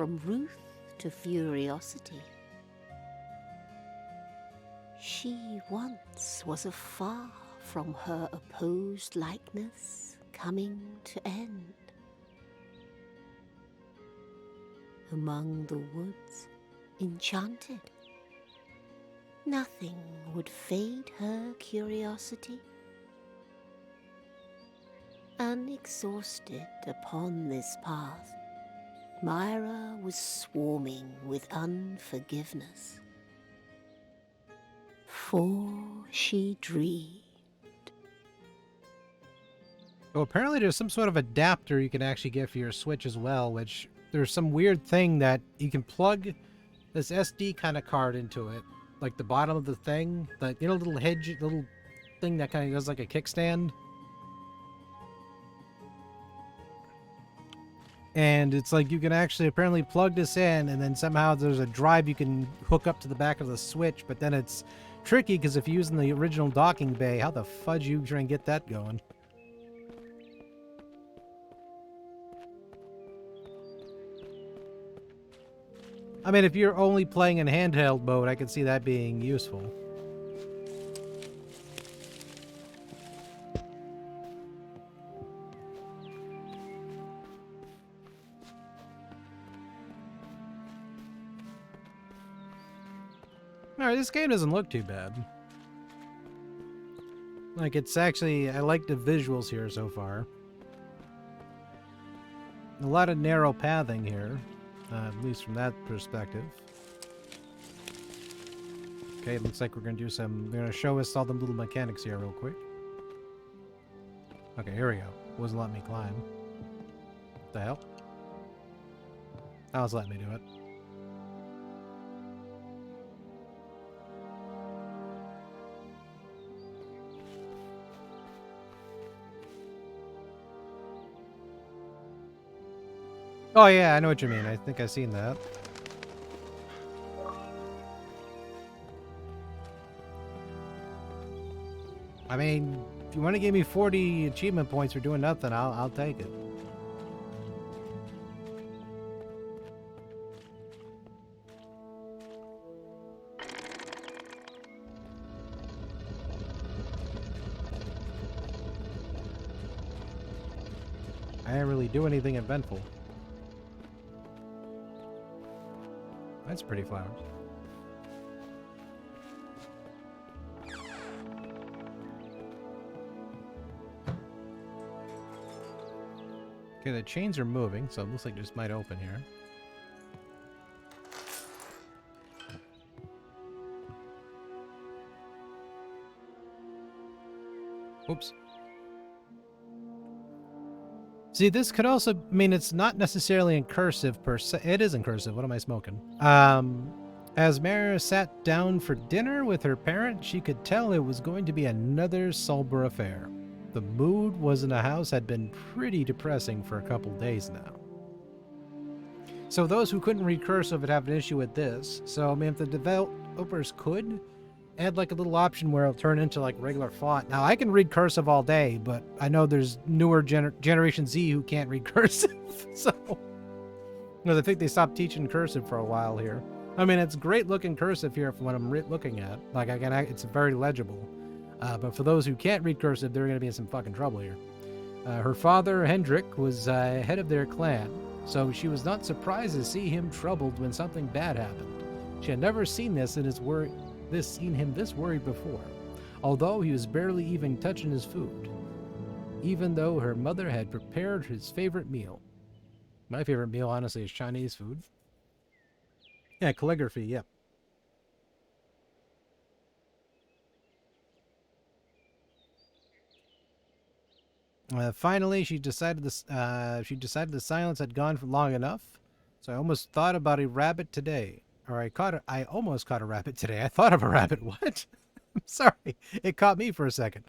from ruth to curiosity. She once was afar from her opposed likeness coming to end. Among the woods, enchanted, nothing would fade her curiosity. Unexhausted upon this path, Mira was swarming with unforgiveness. For she dreamed. Oh, apparently there's some sort of adapter you can actually get for your Switch as well, which there's some weird thing that you can plug this SD kind of card into it, like the bottom of the thing, the little hedge, little thing that kind of does like a kickstand. And it's like you can actually apparently plug this in, and then somehow there's a drive you can hook up to the back of the Switch, but then it's tricky because if you're using the original docking bay, how the fudge you try and get that going? I mean, if you're only playing in handheld mode, I can see that being useful. Alright, this game doesn't look too bad. Like, it's actually... I like the visuals here so far. A lot of narrow pathing here. At least from that perspective. Okay, looks like we're going to do some... They're going to show us all the little mechanics here real quick. Okay, here we go. Wasn't letting me climb. What the hell? That was letting me do it. Oh yeah, I know what you mean. I think I've seen that. I mean, if you want to give me 40 achievement points for doing nothing, I'll take it. I didn't really do anything eventful. That's pretty flowers. Okay, the chains are moving, so it looks like this might open here. Oops. See, this could also mean it's not necessarily in cursive per se. It is in cursive. What am I smoking? As Mira sat down for dinner with her parent, she could tell it was going to be another sober affair. The mood in the house had been pretty depressing for a couple days now. So those who couldn't read cursive would have an issue with this. So, I mean, if the developers could add like a little option where it'll turn into like regular font. Now, I can read cursive all day, but I know there's newer Generation Z who can't read cursive. So, I think they stopped teaching cursive for a while here. I mean, it's great looking cursive here from what I'm looking at. Like, it's very legible. But for those who can't read cursive, they're going to be in some fucking trouble here. Her father, Hendrik, was head of their clan, so she was not surprised to see him troubled when something bad happened. She had never seen seen him this worried before, although he was barely even touching his food, even though her mother had prepared his favorite meal. My favorite meal, honestly, is Chinese food. Yeah, calligraphy, yep. Finally, she decided the silence had gone for long enough. So I almost thought about a rabbit today. Or I almost caught a rabbit today. I thought of a rabbit. What? I'm sorry. It caught me for a second.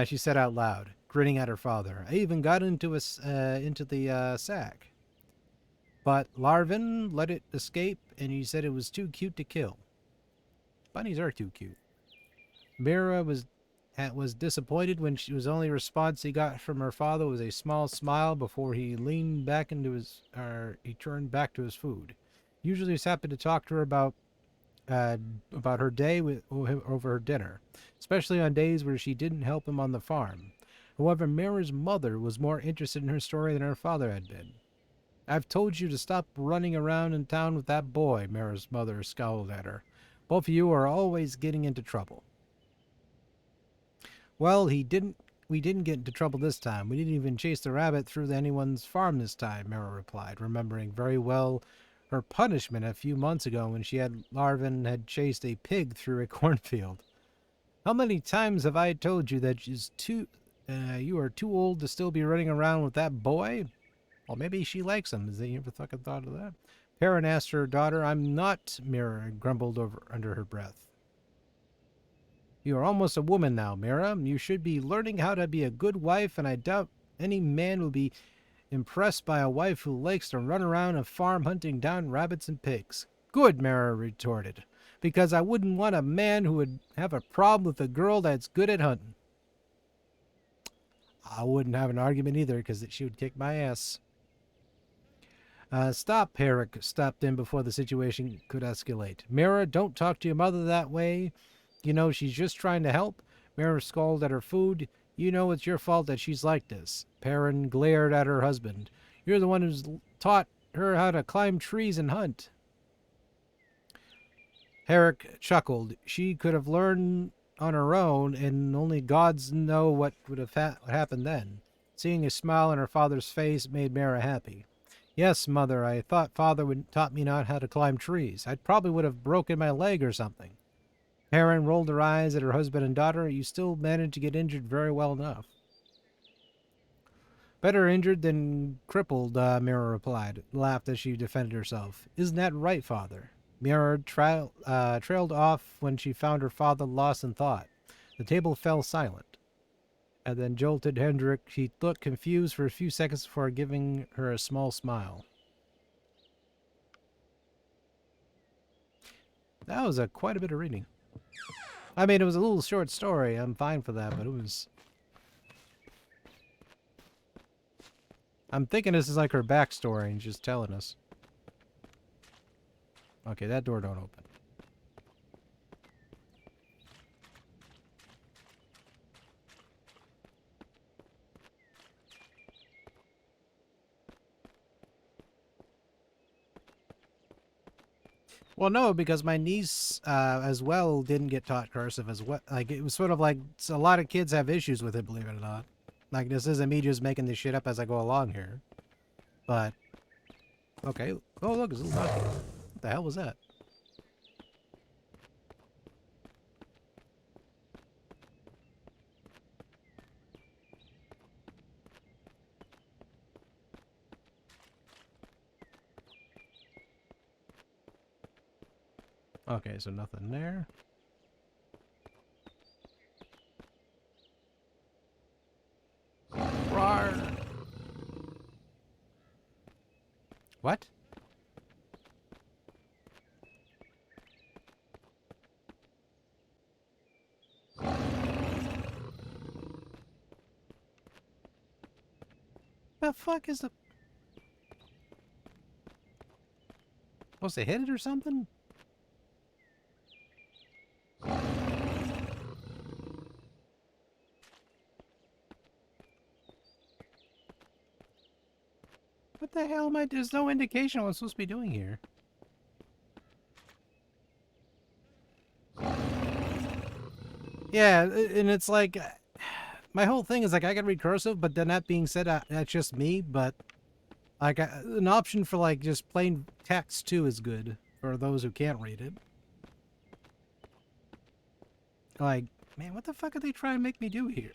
She said out loud, grinning at her father. I even got into the sack. But Larvin let it escape, and he said it was too cute to kill. Bunnies are too cute. Mira was was disappointed when the only response he got from her father was a small smile before he leaned back into he turned back to his food. Usually he was happy to talk to her uh, about her day over her dinner, especially on days where she didn't help him on the farm. However, Mira's mother was more interested in her story than her father had been. I've told you to stop running around in town with that boy, Mira's mother scowled at her. Both of you are always getting into trouble. Well, we didn't get into trouble this time. We didn't even chase the rabbit through anyone's farm this time, Mira replied, remembering very well her punishment a few months ago when Larvin had chased a pig through a cornfield. How many times have I told you that you are too old to still be running around with that boy? Well, maybe she likes him. Has you ever fucking thought of that? Perrin asked her daughter. I'm not, Mira grumbled under her breath. You are almost a woman now, Mira. You should be learning how to be a good wife, and I doubt any man will be impressed by a wife who likes to run around a farm hunting down rabbits and pigs. Good, Mira retorted, because I wouldn't want a man who would have a problem with a girl that's good at hunting. I wouldn't have an argument either, because she would kick my ass. Stop, Herrick stopped in before the situation could escalate. Mira, don't talk to your mother that way. You know, she's just trying to help. Mira scolded at her food. You know it's your fault that she's like this. Perrin glared at her husband. You're the one who's taught her how to climb trees and hunt. Herrick chuckled. She could have learned on her own, and only gods know what would have happened then. Seeing a smile on her father's face made Mira happy. Yes, Mother, I thought Father would taught me not how to climb trees. I probably would have broken my leg or something. Perrin rolled her eyes at her husband and daughter. You still managed to get injured very well enough. Better injured than crippled, Mira replied, laughed as she defended herself. Isn't that right, Father? Mira trailed off when she found her father lost in thought. The table fell silent. And then jolted Hendrik. He looked confused for a few seconds before giving her a small smile. That was quite a bit of reading. I mean, it was a little short story. I'm fine for that, but it was... I'm thinking this is like her backstory and just telling us. Okay, that door don't open. Well, no, because my niece as well didn't get taught cursive as well. Like, it was sort of like a lot of kids have issues with it, believe it or not. Like, this isn't me just making this shit up as I go along here. But, okay. Oh, look, it's a little donkey. What the hell was that? Okay, so nothing there. Roar. What? The fuck is the... Supposed to hit it or something? What the hell am I... There's no indication of what I'm supposed to be doing here. Yeah, and it's like... My whole thing is like, I can read cursive, but then that being said, that's just me, but... Like, an option for, like, just plain text, too, is good. For those who can't read it. Like, man, what the fuck are they trying to make me do here?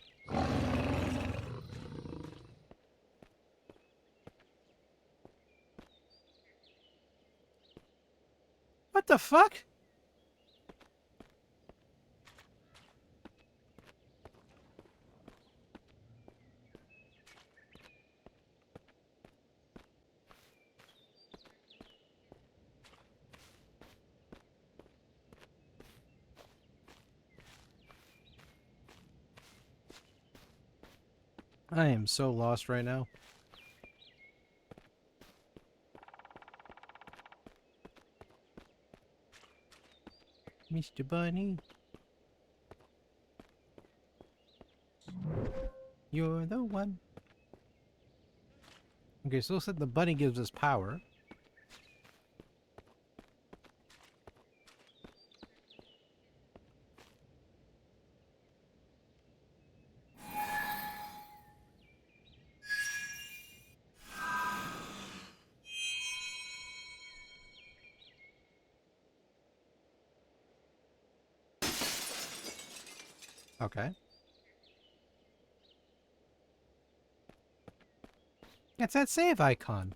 What the fuck? I am so lost right now. Mr. Bunny. You're the one. Okay, so it said the bunny gives us power. Okay. It's that save icon.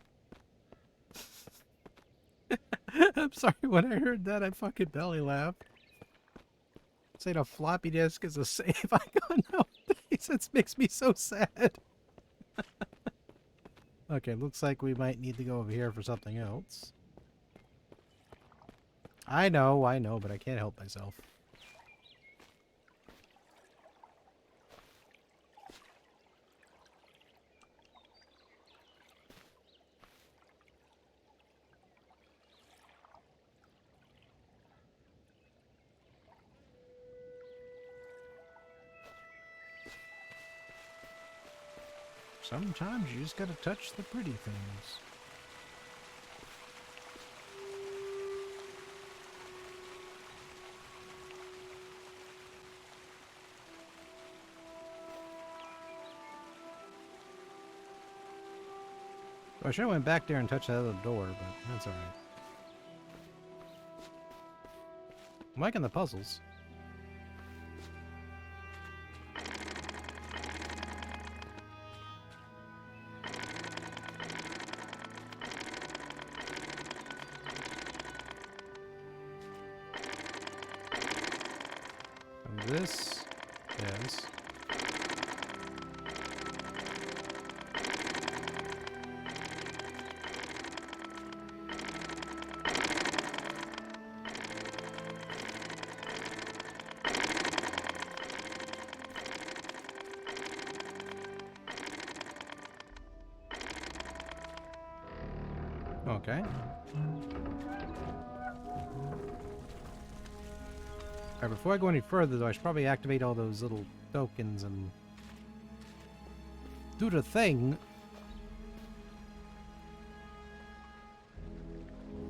I'm sorry, when I heard that, I fucking belly laughed. Saying a floppy disk is a save icon nowadays. It makes me so sad. Okay, looks like we might need to go over here for something else. I know, but I can't help myself. Sometimes you just gotta touch the pretty things. Well, I should have went back there and touched that other door, but that's alright. I'm liking the puzzles. And this is... Okay. Alright, before I go any further, though, I should probably activate all those little tokens and do the thing.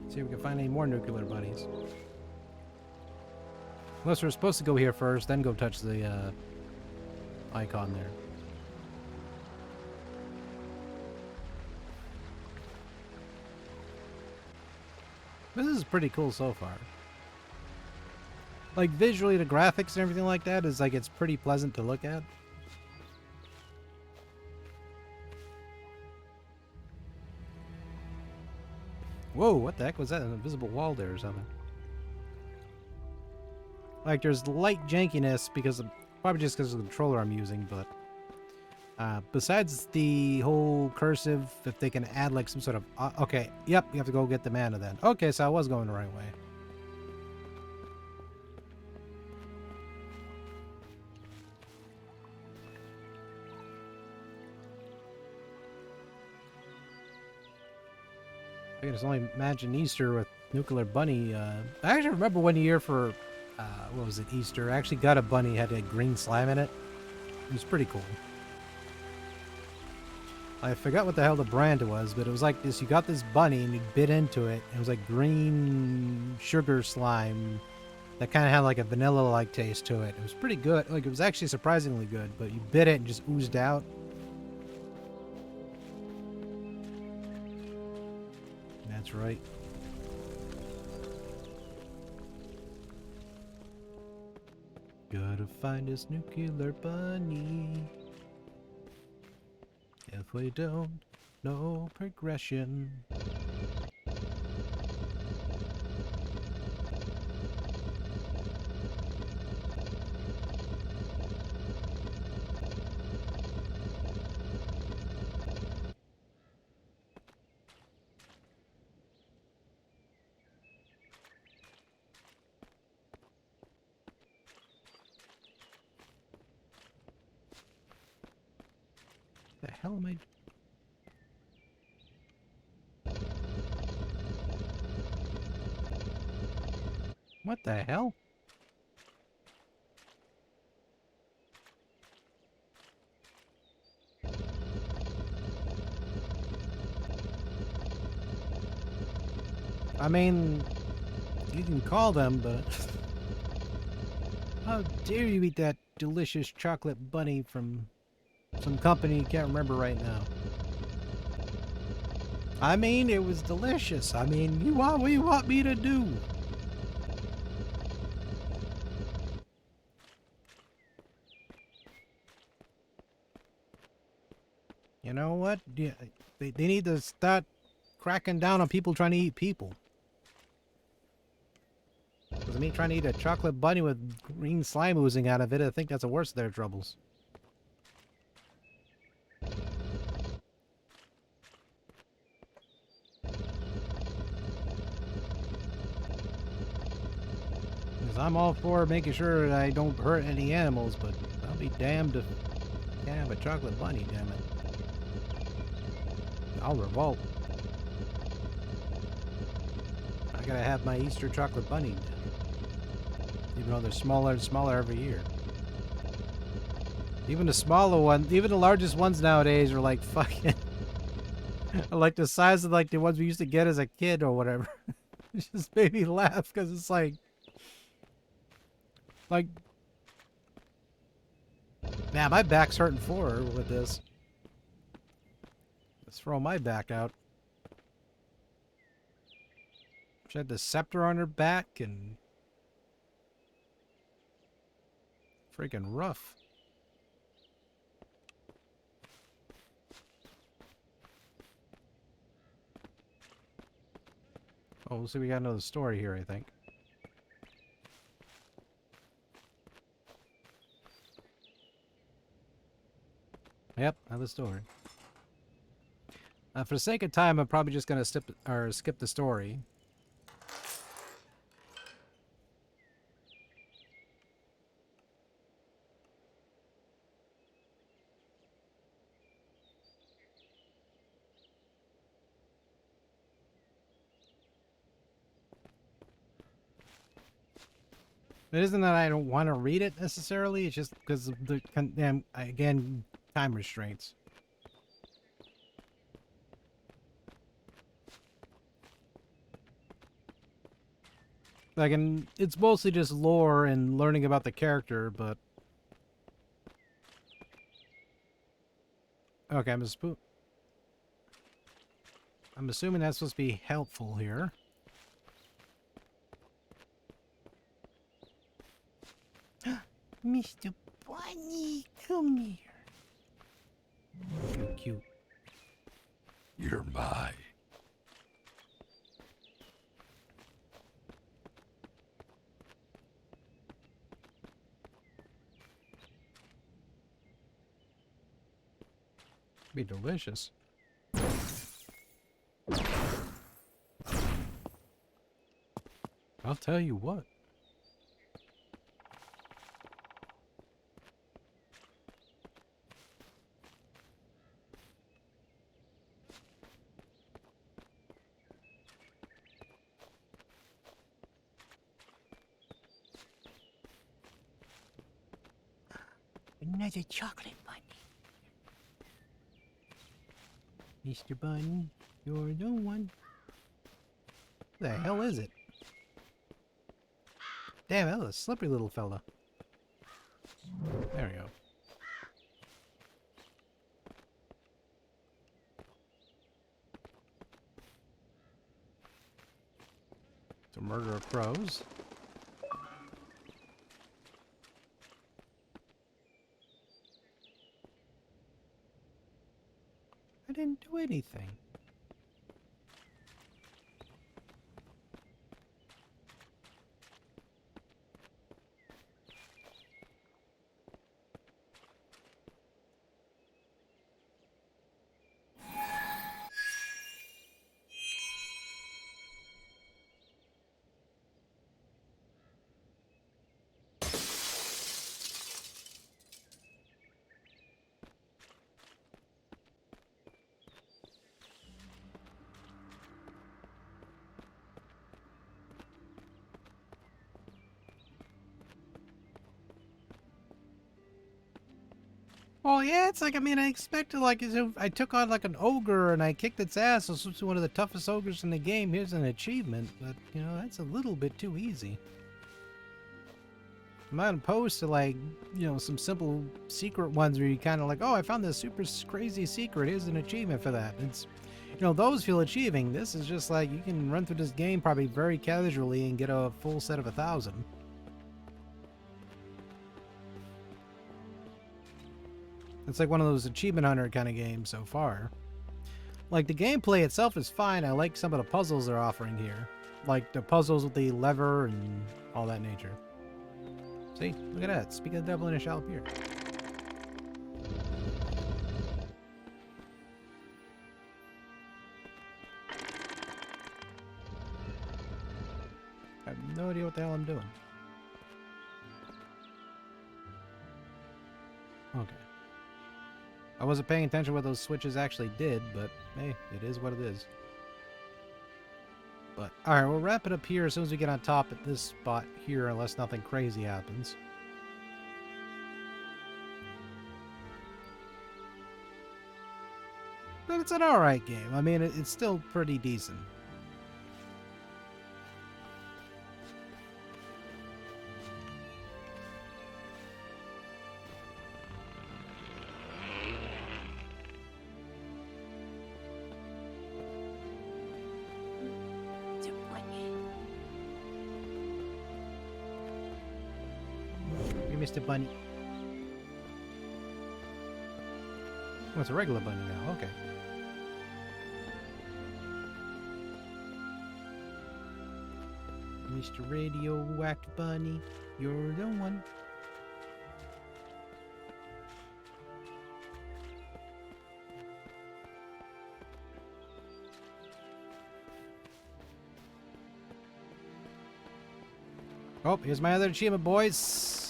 See if we can find any more nuclear bunnies. Unless we're supposed to go here first, then go touch the icon there. This is pretty cool so far. Like, visually, the graphics and everything like that is, like, it's pretty pleasant to look at. Whoa, what the heck was that? An invisible wall there or something. Like, there's light jankiness because of, probably just because of the controller I'm using, but besides the whole cursive, if they can add like some sort of okay, yep, you have to go get the mana then. Okay, so I was going the right way. I can just only imagine Easter with Nuclear Bunny. I actually remember one year for what was it, Easter? I actually got a bunny had a green slime in it. It was pretty cool. I forgot what the hell the brand was, but it was like this. You got this bunny and you bit into it. It was like green sugar slime that kind of had like a vanilla-like taste to it. It was pretty good. Like, it was actually surprisingly good, but you bit it and just oozed out. That's right. Gotta find this nuclear bunny. If we don't, no progression. hell am I? What the hell? I mean, you can call them, but how dare you eat that delicious chocolate bunny from some company you can't remember right now? I mean, it was delicious. I mean, what do you want me to do? You know what? Yeah, they need to start cracking down on people trying to eat people. Because me trying to eat a chocolate bunny with green slime oozing out of it, I think that's the worst of their troubles. Because I'm all for making sure that I don't hurt any animals, but I'll be damned if I can't have a chocolate bunny, damn it. I'll revolt. I gotta have my Easter chocolate bunny, even though they're smaller and smaller every year. Even the smaller one, even the largest ones nowadays are like fucking, like the size of like the ones we used to get as a kid or whatever. It just made me laugh because it's like, man, my back's hurting for her with this. Let's throw my back out. She had the scepter on her back and freaking rough. Oh, so we got another story here, I think. Yep, another story. For the sake of time, I'm probably just gonna skip the story. It isn't that I don't want to read it necessarily. It's just because of the again time restraints. Like, and it's mostly just lore and learning about the character, but okay, I'm assuming that's supposed to be helpful here. Mr. Bunny, come here. Cute, cute. You're mine. Be delicious. I'll tell you what. Another chocolate bunny. Mr. Bunny, you're the one. What the hell is it? Damn, that was a slippery little fella. There we go. To murder of crows. I didn't do anything. Well, yeah, it's like, I mean, I expected, like, as if I took on, like, an ogre and I kicked its ass. This was one of the toughest ogres in the game. Here's an achievement, but, you know, that's a little bit too easy. I'm not opposed to, like, you know, some simple secret ones where you kind of like, oh, I found this super crazy secret. Here's an achievement for that. It's, you know, those feel achieving. This is just like, you can run through this game probably very casually and get a full set of 1,000. It's like one of those achievement hunter kind of games so far. Like, the gameplay itself is fine. I like some of the puzzles they're offering here. Like the puzzles with the lever and all that nature. See? Look at that. Speak of the devil and it shall appear. I have no idea what the hell I'm doing. Okay. I wasn't paying attention what those switches actually did, but hey, it is what it is. But, alright, we'll wrap it up here as soon as we get on top at this spot here, unless nothing crazy happens. But it's an alright game. I mean, it's still pretty decent. Mr. Bunny. Oh, it's a regular bunny now. Okay. Mr. Radioactive Bunny, you're the one. Oh, here's my other achievement, boys.